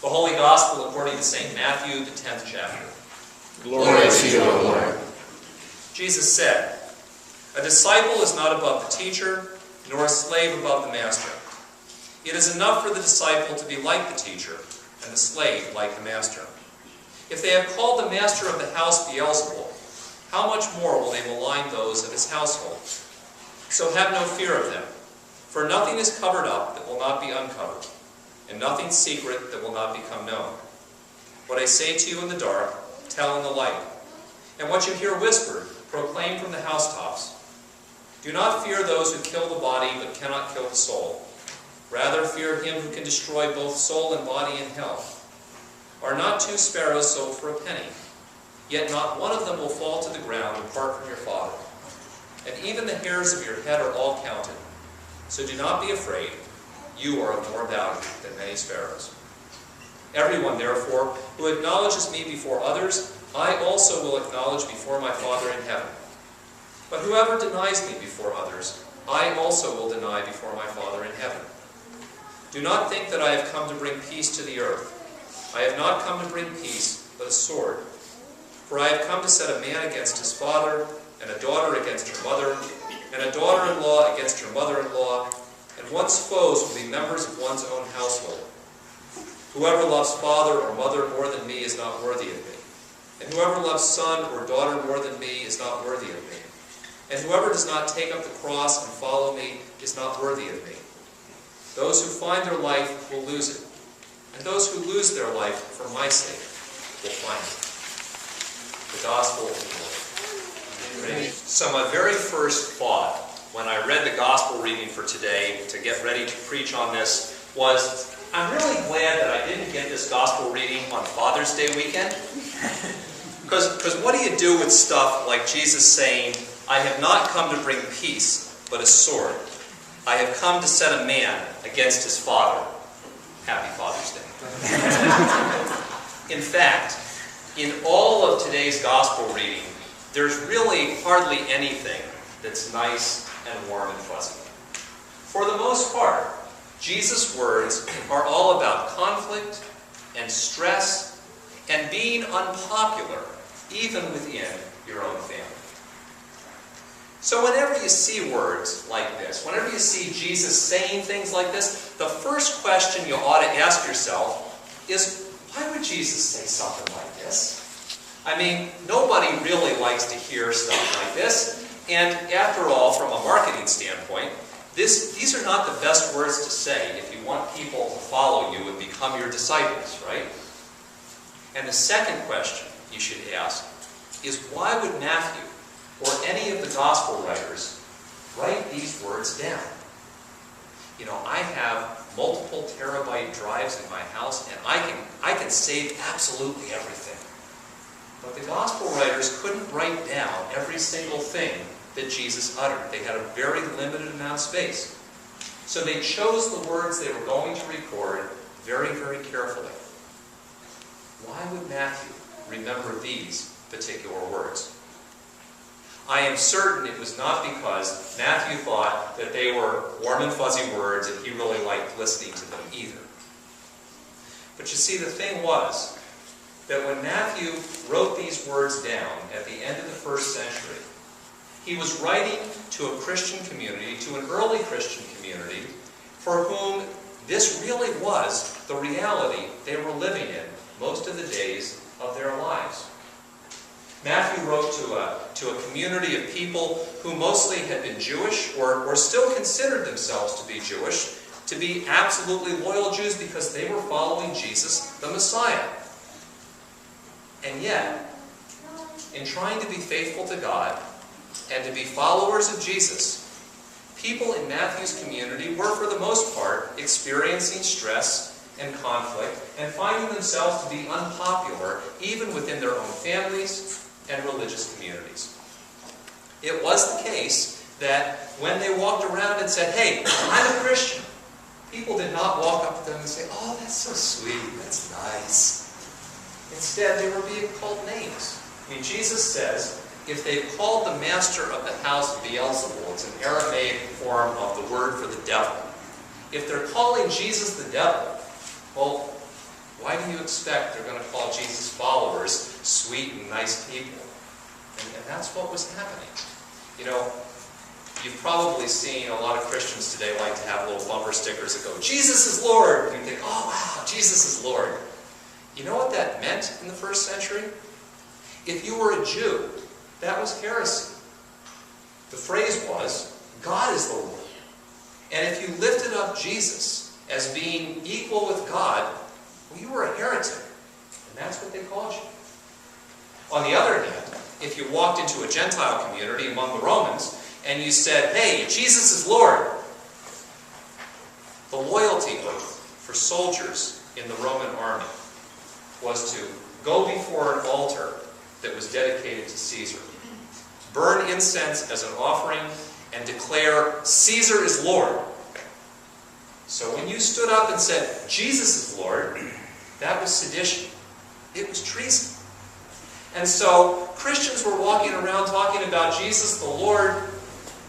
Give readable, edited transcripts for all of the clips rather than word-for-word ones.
The Holy Gospel according to St. Matthew, the 10th chapter. Glory to you, O Lord. Jesus said, "A disciple is not above the teacher, nor a slave above the master. It is enough for the disciple to be like the teacher, and the slave like the master. If they have called the master of the house Beelzebul, how much more will they malign those of his household? So have no fear of them, for nothing is covered up that will not be uncovered, and nothing secret that will not become known. What I say to you in the dark, tell in the light, and what you hear whispered, proclaim from the housetops. Do not fear those who kill the body but cannot kill the soul. Rather fear him who can destroy both soul and body in hell. Are not 2 sparrows sold for a penny? Yet not one of them will fall to the ground apart from your Father. And even the hairs of your head are all counted. So do not be afraid. You are of more value than many sparrows. Everyone, therefore, who acknowledges me before others, I also will acknowledge before my Father in heaven. But whoever denies me before others, I also will deny before my Father in heaven. Do not think that I have come to bring peace to the earth. I have not come to bring peace, but a sword. For I have come to set a man against his father, and a daughter against her mother, and a daughter-in-law against her mother-in-law, and one's foes will be members of one's own household. Whoever loves father or mother more than me is not worthy of me. And whoever loves son or daughter more than me is not worthy of me. And whoever does not take up the cross and follow me is not worthy of me. Those who find their life will lose it, and those who lose their life for my sake will find it." The Gospel of the Lord. So my very first thought when I read the Gospel reading for today to get ready to preach on this was, I'm really glad that I didn't get this Gospel reading on Father's Day weekend. Because what do you do with stuff like Jesus saying, "I have not come to bring peace, but a sword. I have come to set a man against his father." Happy Father's Day. In fact, in all of today's Gospel reading, there's really hardly anything that's nice and warm and fuzzy. For the most part, Jesus' words are all about conflict and stress and being unpopular, even within your own family. So whenever you see words like this, whenever you see Jesus saying things like this, the first question you ought to ask yourself is, why would Jesus say something like this? I mean, nobody really likes to hear stuff like this. And after all, from a marketing standpoint, these are not the best words to say if you want people to follow you and become your disciples, right? And the second question you should ask is, why would Matthew or any of the Gospel writers write these words down? You know, I have multiple terabyte drives in my house, and I can save absolutely everything. But the Gospel writers couldn't write down every single thing that Jesus uttered. They had a very limited amount of space. So they chose the words they were going to record very, very carefully. Why would Matthew remember these particular words? I am certain it was not because Matthew thought that they were warm and fuzzy words and he really liked listening to them either. But you see, the thing was that when Matthew wrote these words down at the end of the first century, he was writing to a Christian community, to an early Christian community, for whom this really was the reality they were living in most of the days of their lives. Matthew wrote to a community of people who mostly had been Jewish or still considered themselves to be Jewish, to be absolutely loyal Jews because they were following Jesus, the Messiah. And yet, in trying to be faithful to God and to be followers of Jesus, people in Matthew's community were, for the most part, experiencing stress and conflict and finding themselves to be unpopular even within their own families and religious communities. It was the case that when they walked around and said, "Hey, I'm a Christian," people did not walk up to them and say, "Oh, that's so sweet, that's nice." Instead, they were being called names. I mean, Jesus says, if they've called the master of the house Beelzebul, it's an Aramaic form of the word for the devil. If they're calling Jesus the devil, well, Why do you expect they're going to call Jesus' followers sweet and nice people? And that's what was happening. You know, you've probably seen a lot of Christians today like to have little bumper stickers that go, Jesus is Lord! And you think, oh wow, Jesus is Lord. You know what that meant in the first century? If you were a Jew, that was heresy. The phrase was, God is the Lord. And if you lifted up Jesus as being equal with God, well, you were a heretic. And that's what they called you. On the other hand, if you walked into a Gentile community among the Romans, and you said, hey, Jesus is Lord, the loyalty oath for soldiers in the Roman army was to go before an altar that was dedicated to Caesar, burn incense as an offering, and declare, Caesar is Lord. So when you stood up and said, Jesus is Lord, that was sedition. It was treason. And so Christians were walking around talking about Jesus the Lord,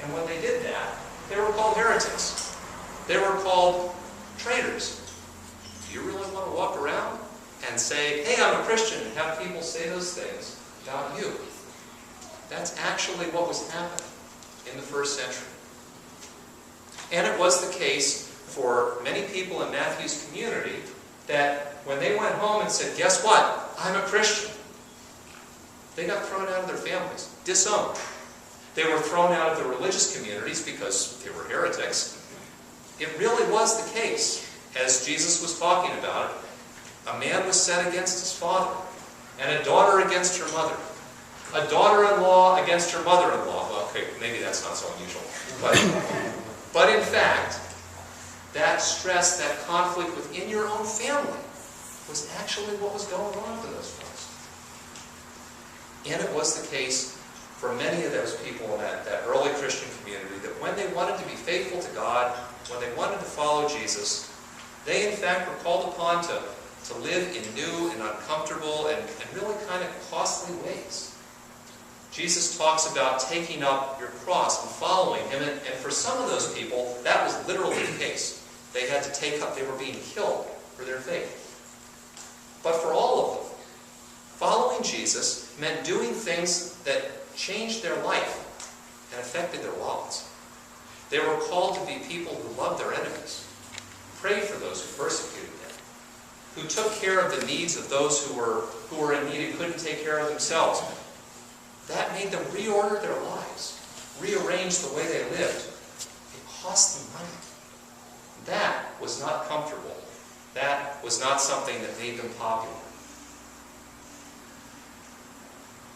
and when they did that, they were called heretics. They were called traitors. Do you really want to walk around and say, hey, I'm a Christian, and have people say those things about you? That's actually what was happening in the first century. And it was the case for many people in Matthew's community that when they went home and said, guess what? I'm a Christian. They got thrown out of their families, disowned. They were thrown out of the religious communities because they were heretics. It really was the case, as Jesus was talking about it. A man was set against his father, and a daughter against her mother. A daughter-in-law against her mother-in-law. Well, okay, maybe that's not so unusual. But in fact, that stress, that conflict within your own family was actually what was going on for those folks. And it was the case for many of those people in that early Christian community that when they wanted to be faithful to God, when they wanted to follow Jesus, they in fact were called upon to live in new and uncomfortable and really kind of costly ways. Jesus talks about taking up your cross and following him, and for some of those people, that was literally the case. They had to take up, they were being killed for their faith. But for all of them, following Jesus meant doing things that changed their life and affected their wallets. They were called to be people who loved their enemies, prayed for those who persecuted them, who took care of the needs of those who were in need and couldn't take care of themselves. That made them reorder their lives, rearrange the way they lived. It cost them money. That was not comfortable. That was not something that made them popular.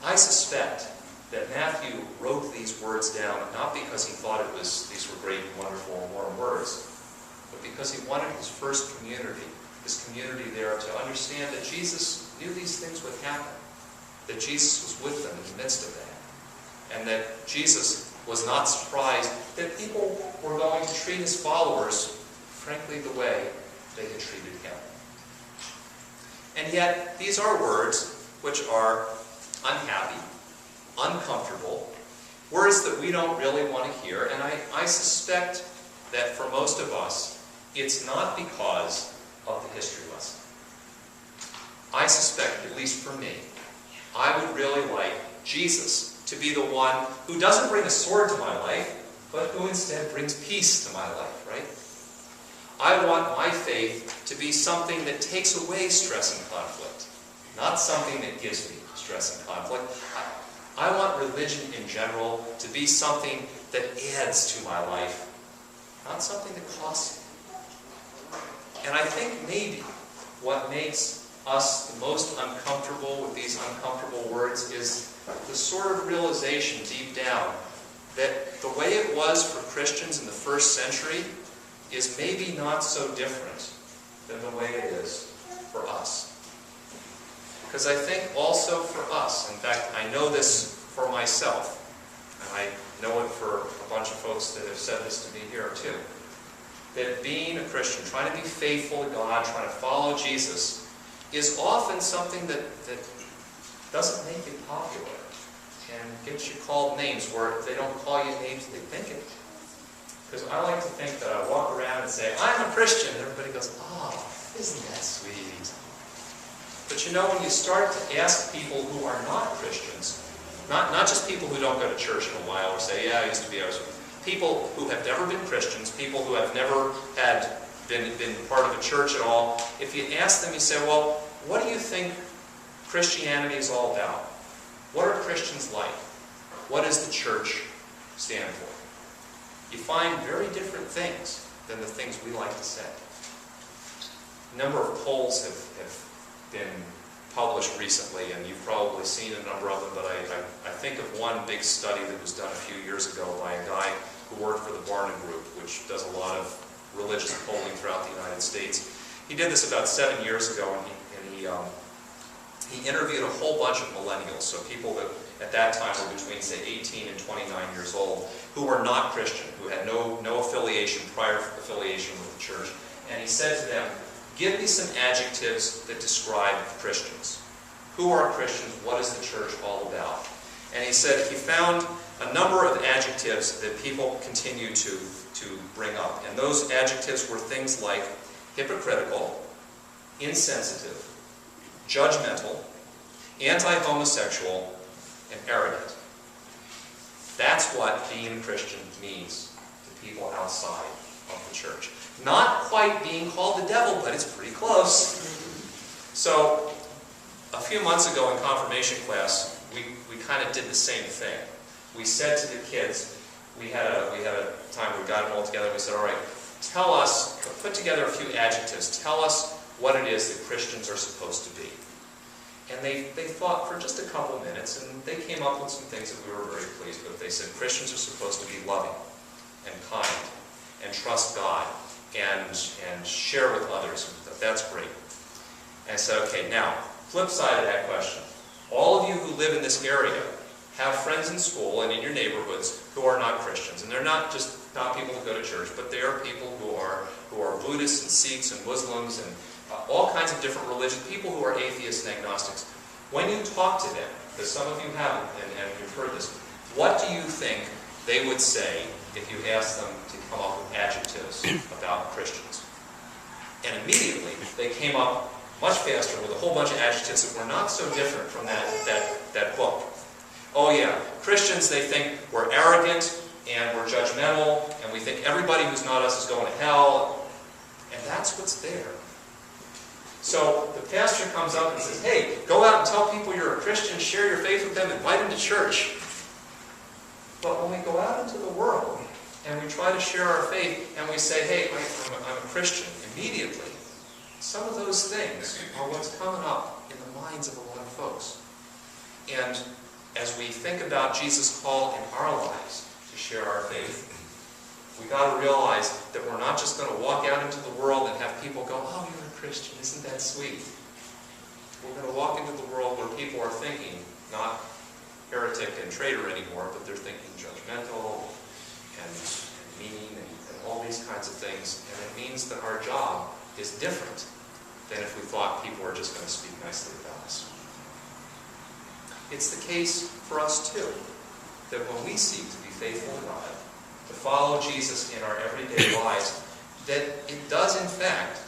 I suspect that Matthew wrote these words down not because he thought these were great and wonderful and warm words, but because he wanted his first community, his community there, to understand that Jesus knew these things would happen, that Jesus was with them in the midst of that, and that Jesus was not surprised that people were going to treat his followers, frankly, the way they had treated him. And yet, these are words which are unhappy, uncomfortable, words that we don't really want to hear, and I suspect that for most of us, it's not because of the history lesson. I suspect, at least for me, I would really like Jesus to be the one who doesn't bring a sword to my life, but who instead brings peace to my life, right? I want my faith to be something that takes away stress and conflict, not something that gives me stress and conflict. I want religion in general to be something that adds to my life, not something that costs me. And I think maybe what makes us the most uncomfortable with these uncomfortable words is the sort of realization deep down that the way it was for Christians in the first century is maybe not so different than the way it is for us. Because I think also for us, in fact, I know this for myself, and I know it for a bunch of folks that have said this to me here too, that being a Christian, trying to be faithful to God, trying to follow Jesus, is often something that doesn't make you popular and gets you called names where they don't call you names they think it. Because I like to think that I walk around and say, I'm a Christian, and everybody goes, oh, isn't that sweet? But you know, when you start to ask people who are not Christians, not just people who don't go to church in a while or say, yeah, I used to be, people who have never been Christians, people who have never had been part of a church at all, if you ask them, you say, well, what do you think Christianity is all about? What are Christians like? What does the church stand for? You find very different things than the things we like to say. A number of polls have been published recently, and you've probably seen a number of them, but I think of one big study that was done a few years ago by a guy who worked for the Barna Group, which does a lot of religious polling throughout the United States. He did this about 7 years ago, and he interviewed a whole bunch of millennials, so people that at that time were between, say, 18 and 29 years old, who were not Christian, who had no affiliation, prior affiliation with the church. And he said to them, give me some adjectives that describe Christians. Who are Christians? What is the church all about? And he said he found a number of adjectives that people continue to bring up. And those adjectives were things like hypocritical, insensitive, judgmental, anti-homosexual, and arrogant. That's what being a Christian means to people outside of the church. Not quite being called the devil, but it's pretty close. So, a few months ago in confirmation class, we kind of did the same thing. We said to the kids, we had a time we got them all together, and we said, all right, tell us, put together a few adjectives, tell us what it is that Christians are supposed to be. And they thought for just a couple minutes, and they came up with some things that we were very pleased with. They said Christians are supposed to be loving and kind and trust God and share with others. That's great. And I said, okay, now, flip side of that question. All of you who live in this area have friends in school and in your neighborhoods who are not Christians. And they're not people who go to church, but they are people who are Buddhists and Sikhs and Muslims and all kinds of different religions, people who are atheists and agnostics. When you talk to them, because some of you haven't, and you've heard this, what do you think they would say if you asked them to come up with adjectives about Christians? And immediately, they came up much faster with a whole bunch of adjectives that were not so different from that book. Oh yeah, Christians, they think we're arrogant, and we're judgmental, and we think everybody who's not us is going to hell, and that's what's there. So the pastor comes up and says, hey, go out and tell people you're a Christian, share your faith with them, invite them to church. But when we go out into the world and we try to share our faith and we say, hey, I'm a Christian, immediately, some of those things are what's coming up in the minds of a lot of folks. And as we think about Jesus' call in our lives to share our faith, we got to realize that we're not just going to walk out into the world and have people go, oh, you're a Christian, isn't that sweet? We're going to walk into the world where people are thinking, not heretic and traitor anymore, but they're thinking judgmental and mean and all these kinds of things. And it means that our job is different than if we thought people were just going to speak nicely about us. It's the case for us too, that when we seek to be faithful to God, to follow Jesus in our everyday lives, that it does in fact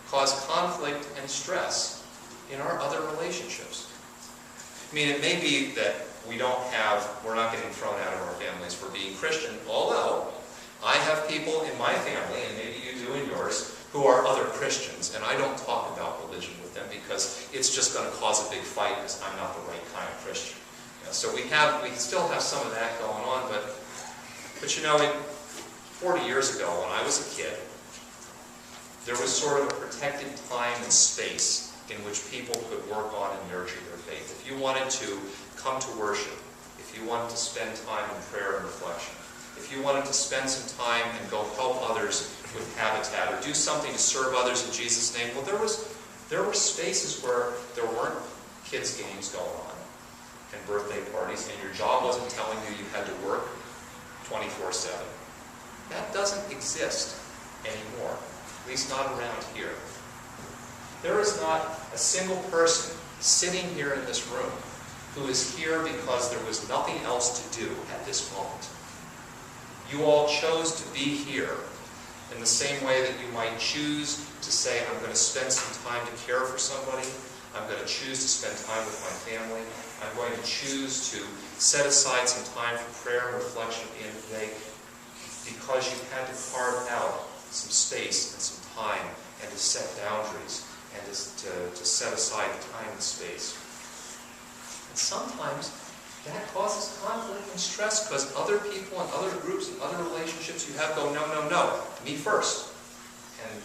cause conflict and stress in our other relationships. I mean, it may be that we're not getting thrown out of our families for being Christian, although I have people in my family, and maybe you do in yours, who are other Christians, and I don't talk about religion with them because it's just going to cause a big fight because I'm not the right kind of Christian. So we still have some of that going on, but you know, 40 years ago when I was a kid, there was sort of a protected time and space in which people could work on and nurture their faith. If you wanted to come to worship, if you wanted to spend time in prayer and reflection, if you wanted to spend some time and go help others with Habitat or do something to serve others in Jesus' name, well, there were spaces where there weren't kids' games going on and birthday parties, and your job wasn't telling you had to work 24/7. That doesn't exist anymore, at least not around here. There is not a single person sitting here in this room who is here because there was nothing else to do at this moment. You all chose to be here in the same way that you might choose to say, I'm going to spend some time to care for somebody. I'm going to choose to spend time with my family. I'm going to choose to set aside some time for prayer and reflection at the end of the day, because you've had to carve out some space and some time, and to set boundaries, and to set aside time and space. And sometimes that causes conflict and stress, because other people and other groups and other relationships you have go, no, no, no, me first. And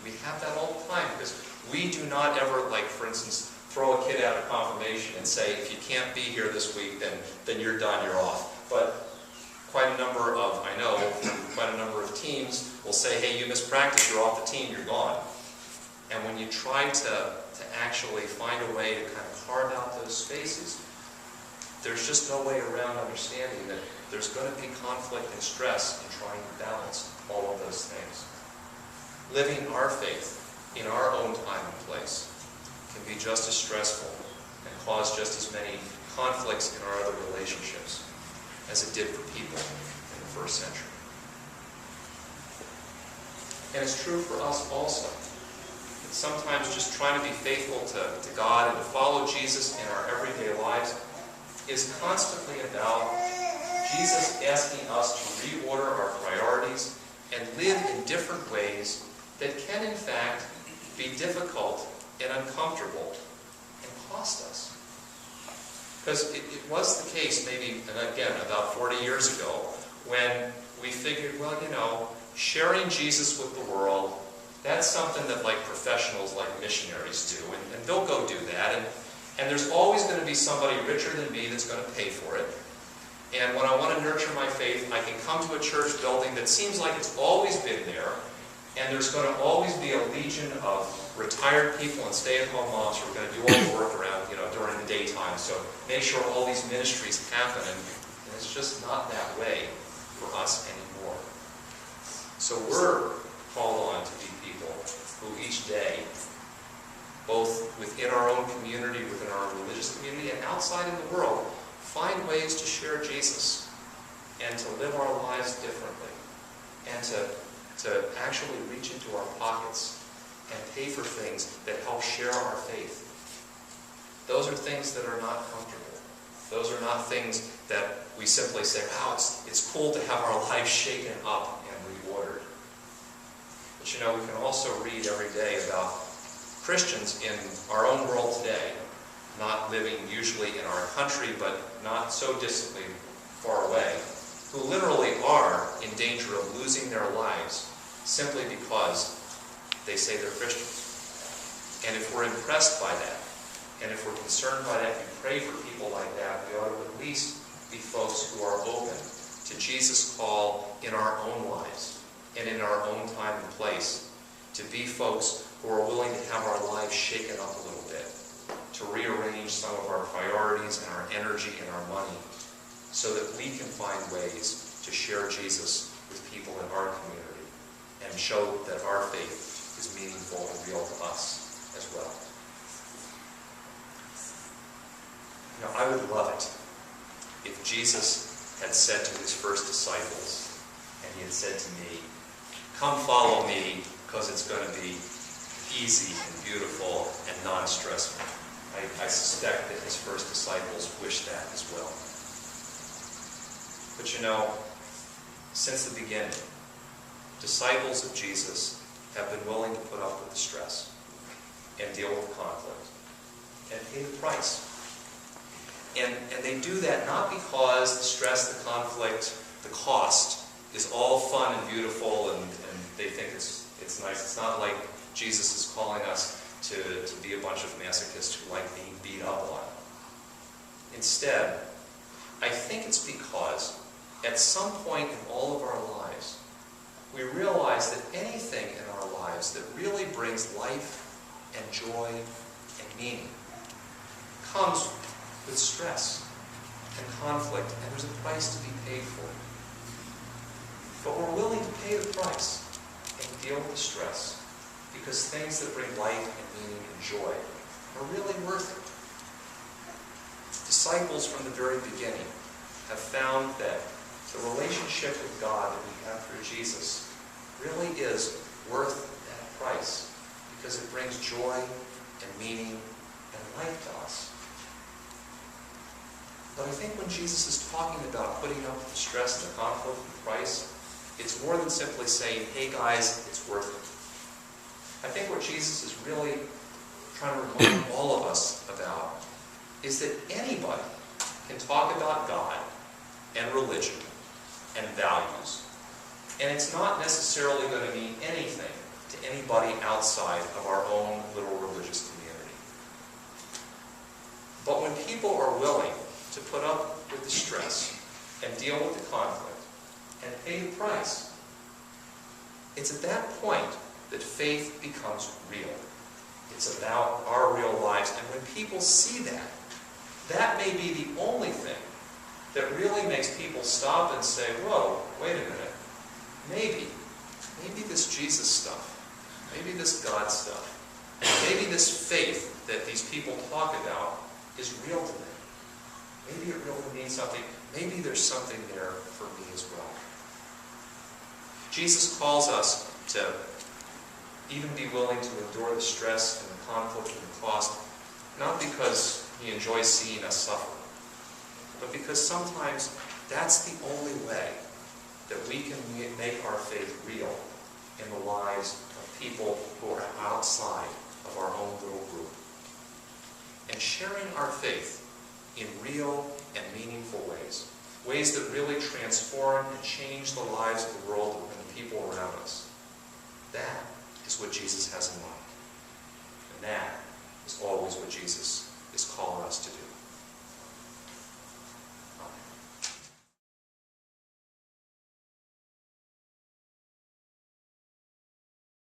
we have that all the time, because we do not ever, like, for instance, throw a kid out of confirmation and say, if you can't be here this week, then you're done, you're off. But quite a number of teams will say, hey, you missed practice, you're off the team, you're gone. And when you try to actually find a way to kind of carve out those spaces, there's just no way around understanding that there's going to be conflict and stress in trying to balance all of those things. Living our faith in our own time and place can be just as stressful and cause just as many conflicts in our other relationships as it did for people in the first century. And it's true for us also. That sometimes just trying to be faithful to God and to follow Jesus in our everyday lives is constantly about Jesus asking us to reorder our priorities and live in different ways that can, in fact, be difficult and uncomfortable and cost us. Because it was the case maybe, and again, about 40 years ago, when we figured, well, you know, sharing Jesus with the world, that's something that like professionals like missionaries do, and they'll go do that, and there's always going to be somebody richer than me that's going to pay for it. And when I want to nurture my faith, I can come to a church building that seems like it's always been there, and there's going to always be a legion of retired people and stay-at-home moms who are going to do all the work around, during the daytime. So make sure all these ministries happen, and it's just not that way for us anymore. So we're called on to be people who each day, both within our own community, within our religious community, and outside in the world, find ways to share Jesus and to live our lives differently, and to actually reach into our pockets and pay for things that help share our faith. Those are things that are not comfortable. Those are not things that we simply say, wow, it's cool to have our lives shaken up and reordered. But we can also read every day about Christians in our own world today, not living usually in our country, but not so distantly far away, who literally are in danger of losing their lives simply because they say they're Christians. And if we're impressed by that, and if we're concerned by that, we pray for people like that, we ought to at least be folks who are open to Jesus' call in our own lives and in our own time and place, to be folks who are willing to have our lives shaken up a little bit, to rearrange some of our priorities and our energy and our money so that we can find ways to share Jesus with people in our community and show that our faith is meaningful and real to us as well. I would love it if Jesus had said to his first disciples, and he had said to me, come follow me because it's going to be easy and beautiful and non-stressful. I suspect that his first disciples wished that as well. But since the beginning, disciples of Jesus have been willing to put up with the stress and deal with conflict and pay the price. And they do that not because the stress, the conflict, the cost is all fun and beautiful and they think it's nice. It's not like Jesus is calling us to be a bunch of masochists who like being beat up on. Instead, I think it's because at some point in all of our lives, we realize that anything in our lives that really brings life and joy and meaning comes with stress and conflict, and there's a price to be paid for. But we're willing to pay the price and deal with the stress because things that bring life and meaning and joy are really worth it. Disciples from the very beginning have found that the relationship with God that we have through Jesus really is worth that price because it brings joy and meaning and life to us. But I think when Jesus is talking about putting up with the stress and the conflict with Christ, it's more than simply saying, hey guys, it's worth it. I think what Jesus is really trying to remind all of us about is that anybody can talk about God and religion and values, and it's not necessarily going to mean anything to anybody outside of our own little religious community. But when people are willing to put up with the stress and deal with the conflict and pay the price, it's at that point that faith becomes real. It's about our real lives, and when people see that, that may be the only thing that really makes people stop and say, whoa, wait a minute, maybe this Jesus stuff, maybe this God stuff, maybe this faith that these people talk about is real to them. Maybe it really means something. Maybe there's something there for me as well. Jesus calls us to even be willing to endure the stress and the conflict and the cost, not because he enjoys seeing us suffer, but because sometimes that's the only way that we can make our faith real in the lives of people who are outside of our own little group. And sharing our faith in real and meaningful ways, ways that really transform and change the lives of the world and the people around us. That is what Jesus has in mind. And that is always what Jesus is calling us to do.